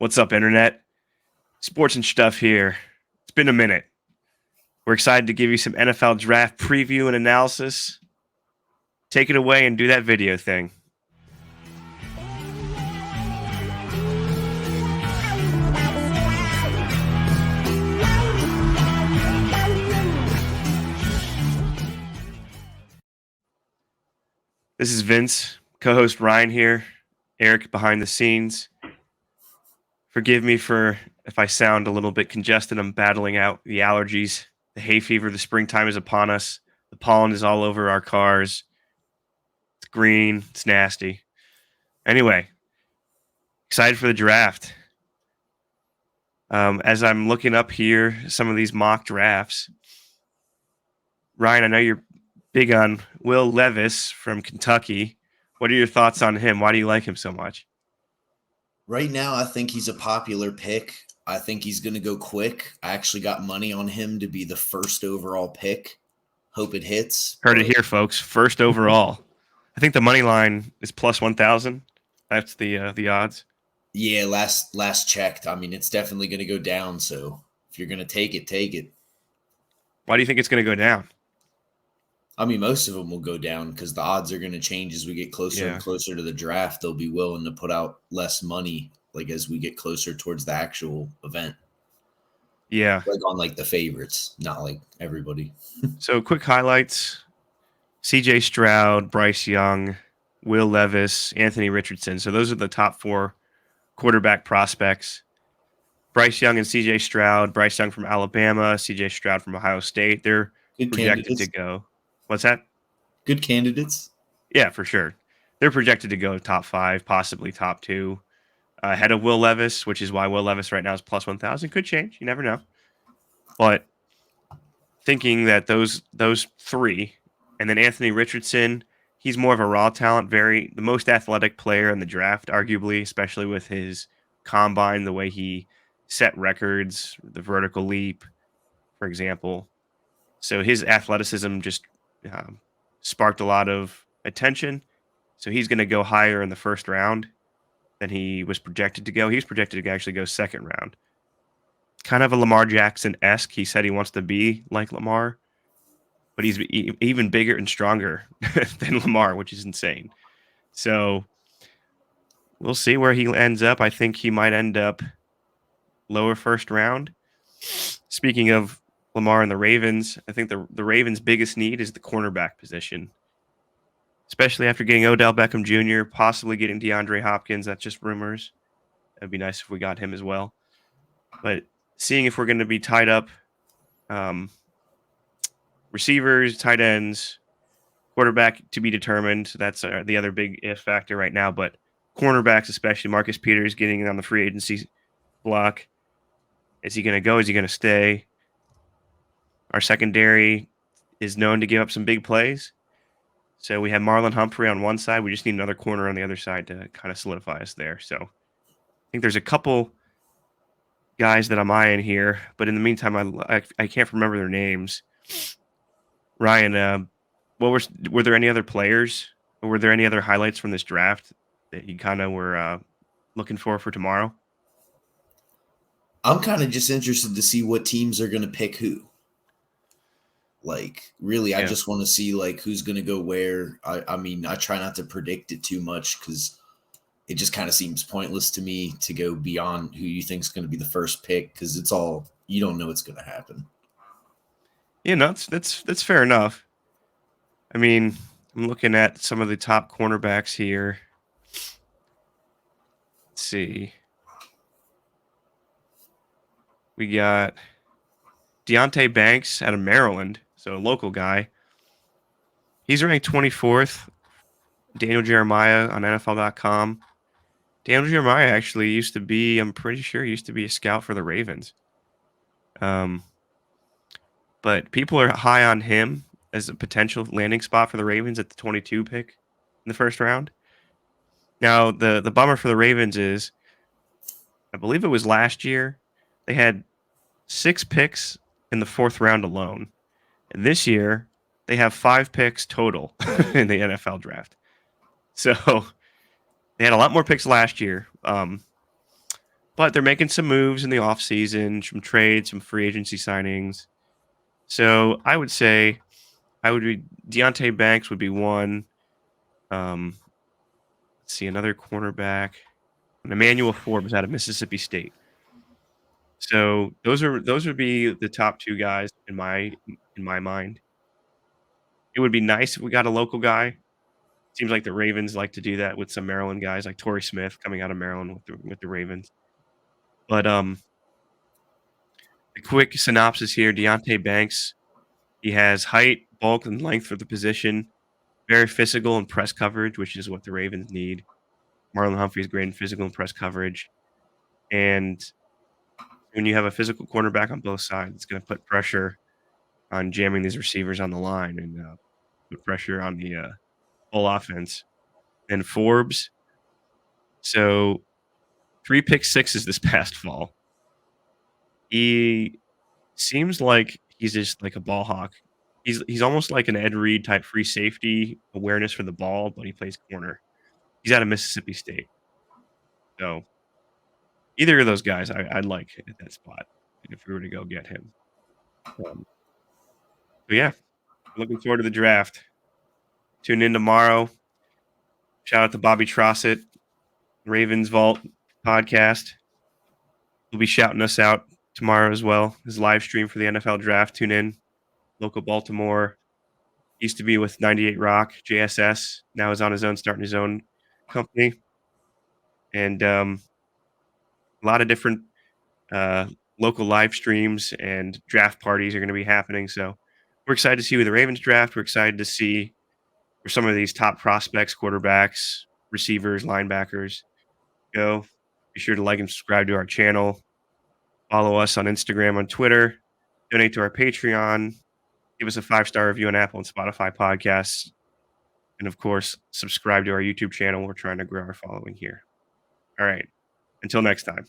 What's up, Internet? Sports and stuff here. It's been a minute. We're excited to give you some NFL draft preview and analysis. Take it away and do that video thing. This is Vince, co-host Ryan here, Eric behind the scenes. Forgive me for if I sound a little bit congested. I'm battling out the allergies, the hay fever. The springtime is upon us. The pollen is all over our cars. It's green. It's nasty. Anyway, excited for the draft. As I'm looking up here, some of these mock drafts. Ryan, I know you're big on Will Levis from Kentucky. What are your thoughts on him? Why do you like him so much? Right now, I think he's a popular pick. I think he's going to go quick. I actually got money on him to be the first overall pick. Hope it hits. Heard it here, folks. First overall. I think the money line is plus 1,000. That's the odds. Yeah, last checked. I mean, it's definitely going to go down. So if you're going to take it, take it. Why do you think it's going to go down? I mean, most of them will go down because the odds are going to change as we get closer and closer to the draft. They'll be willing to put out less money, like as we get closer towards the actual event. Yeah, like on like the favorites, not like everybody. So quick highlights: C.J. Stroud, Bryce Young, Will Levis, Anthony Richardson. So those are the top 4 quarterback prospects. Bryce Young and C.J. Stroud. Bryce Young from Alabama, C.J. Stroud from Ohio State. They're Good projected candidates. to go. What's that? Good candidates. Yeah, for sure. They're projected to go top 5, possibly top 2, ahead of Will Levis, which is why Will Levis right now is plus 1,000. Could change. You never know. But thinking that those 3, and then Anthony Richardson, he's more of a raw talent, the most athletic player in the draft, arguably, especially with his combine, the way he set records, the vertical leap, for example. So his athleticism just sparked a lot of attention. So he's going to go higher in the first round than he was projected to go. He was projected to actually go second round. Kind of a Lamar Jackson-esque. He said he wants to be like Lamar, but he's even bigger and stronger than Lamar, which is insane. So we'll see where he ends up. I think he might end up lower first round. Speaking of Lamar and the Ravens, I think the Ravens' biggest need is the cornerback position, especially after getting Odell Beckham Jr., possibly getting DeAndre Hopkins. That's just rumors. It'd be nice if we got him as well. But seeing if we're going to be tied up, receivers, tight ends, quarterback to be determined. So that's the other big if factor right now. But cornerbacks, especially Marcus Peters getting on the free agency block. Is he going to go? Is he going to stay? Our secondary is known to give up some big plays. So we have Marlon Humphrey on one side. We just need another corner on the other side to kind of solidify us there. So I think there's a couple guys that I'm eyeing here. But in the meantime, I can't remember their names. Ryan, were there any other players, or were there any other highlights from this draft that you kind of were looking for tomorrow? I'm kind of just interested to see what teams are going to pick who. Like, really, I just want to see, like, who's going to go where. I mean, I try not to predict it too much because it just kind of seems pointless to me to go beyond who you think is going to be the first pick because it's all – you don't know what's going to happen. Yeah, no, that's fair enough. I mean, I'm looking at some of the top cornerbacks here. Let's see. We got Deonte Banks out of Maryland, so a local guy. He's ranked 24th. Daniel Jeremiah on NFL.com. Daniel Jeremiah actually used to be, I'm pretty sure, used to be a scout for the Ravens. But people are high on him as a potential landing spot for the Ravens at the 22 pick in the first round. Now, the bummer for the Ravens is, I believe it was last year, they had 6 picks in the 4th round alone. And this year, they have 5 picks total in the NFL draft. So they had a lot more picks last year. but they're making some moves in the offseason, some trades, some free agency signings. So I would say I would be Deontay Banks would be one. Let's see, another cornerback, and Emmanuel Forbes out of Mississippi State. So those would be the top 2 guys in my mind. It would be nice if we got a local guy. Seems like the Ravens like to do that with some Maryland guys like Torrey Smith coming out of Maryland with the Ravens. But, the quick synopsis here, Deontay Banks, he has height, bulk, and length for the position, very physical and press coverage, which is what the Ravens need. Marlon Humphrey's great in physical and press coverage, and when you have a physical cornerback on both sides, it's gonna put pressure on jamming these receivers on the line and, put pressure on the, whole offense. And Forbes, so 3 pick sixes this past fall. He seems like he's just like a ball hawk. He's almost like an Ed Reed type free safety awareness for the ball, but he plays corner. He's out of Mississippi State. So either of those guys I'd like at that spot if we were to go get him. Um, but yeah, looking forward to the draft. Tune in tomorrow. Shout out to Bobby Trossett, Ravens Vault podcast. He'll be shouting us out tomorrow as well. His live stream for the NFL draft. Tune in. Local Baltimore. Used to be with 98 Rock, JSS. Now is on his own, starting his own company. And a lot of different local live streams and draft parties are going to be happening. So we're excited to see who the Ravens draft. We're excited to see where some of these top prospects, quarterbacks, receivers, linebackers go. Be sure to like and subscribe to our channel. Follow us on Instagram, on Twitter. Donate to our Patreon. Give us a 5-star review on Apple and Spotify podcasts. And of course, subscribe to our YouTube channel. We're trying to grow our following here. All right. Until next time.